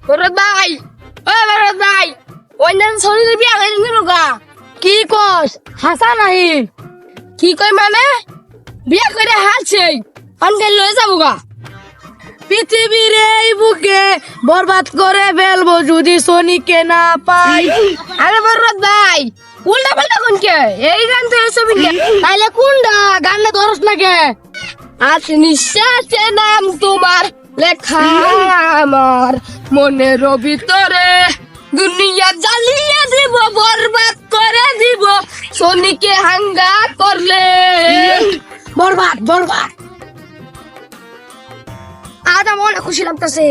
বরবাদ ভাই, ও বরবাদ ভাই, অন্যান্য শরীরে বিয়া করে নিল গা। কি কস হাসা নাহি? কি কই মানে? বিয়া করে হালছে, অনকে লয়ে যাবো গা। পৃথিবীর এই বুকে বরবাদ করে ফেলবো যদি সোনিকে না পাই। আরে বরবাদ ভাই, উল্টা পাল্টা কোন কে? এই গান তো এসব তাইলে কোনটা গানে ধরস না কে? আজ নিঃশ্বাসে নাম তোমার লেখা আমার মনের ভিতরে, দুনিয়া জ্বালিয়ে দিব, বরবাদ করে দিব, সোনিকে হাঙ্গা করলে। বরবাদ বরবাদ। আজ আমার অনেক খুশি লাগতেছে।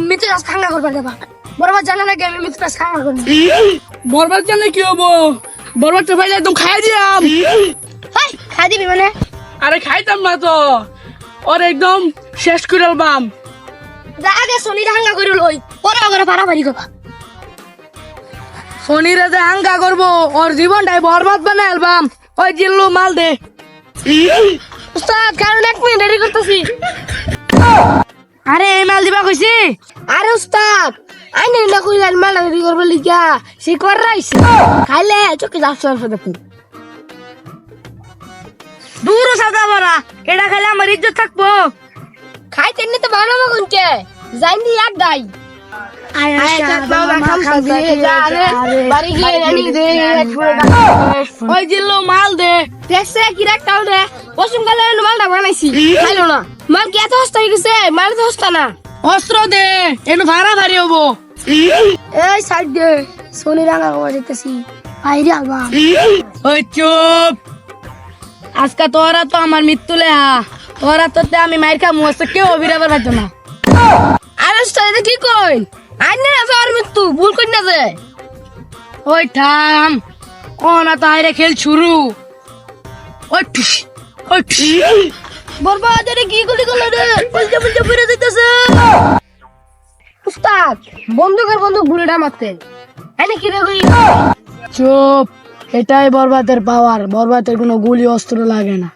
মিত্র আজ হাঙ্গা করবার দেবা। বরবাদ জানা নাকি আমি মিত্র আজ হাঙ্গা করবো। বরবাদ জানলে কি হবো? বরবাদ তো ভাইলে একদম খাই দিয়াম। হাই, খাই দিবি মানে? আরে খাইতাম না তো, ওর একদম শেষ করে আলবাম। যা আগে সোনির হাঙ্গা করে লই, পরে করে পারাপারি করবা। সোনিরে যে হাঙ্গা করবো, ওর জীবনটাই বরবাদ বানাই আলবাম। ওই জিল্লু মাল দে। উস্তাদ কারণ 1 মিনিট দেরি করতেছি। আরে এই মাল দিবা কইছি। আরে উস্তাদ, আইনে না কইলেন মালা দেরি করবো লিখা, সে কর রাইছে। খাইলে চোখে যাচ্ছে অল্প দেখুন। দূর সাদা বড়া, এটা খাইলে আমার ইজ্জত থাকবো। খাইতে নিতে ভালো মগুনকে, জানি এক দাই। ওই জিল্লু মাল দে। দেখছে কি রাখতাও রে, পশ্চিম কালে মালটা বানাইছি, খাইলো না। মাল কি এত সস্তা হয়ে গেছে? মাল তো সস্তা না। অস্ত্র দে, এনু ভাড়া ভারী হবো। এই সাইড দে, সোনি রাঙা কমা দেখতেছি। বাইরে আলবা। ওই চুপ। আজকে তোরা তো আমার মৃত্যু লেহা, তোরা তো আমি মাইর খামু, আজকে কেউ অবিরাবার পাইতো না। আরে উস্তাদ এটা কি কই? আইনে না তোর মৃত্যু, ভুল কই না যে। ওই থাম, ও না তো আইরে খেল শুরু। ওই ঠুস, ওই ঠুস। বরবাদ এটা কি গুলি করলো রে? বলতে বলতে পড়ে যাইতেছে। উস্তাদ, বন্দুকের বন্দুক বুলেটা মারতে। এনে কি রে কই? চুপ, এটাই বরবাদের পাওয়ার। বরবাদের কোনো গুলি অস্ত্র লাগে না।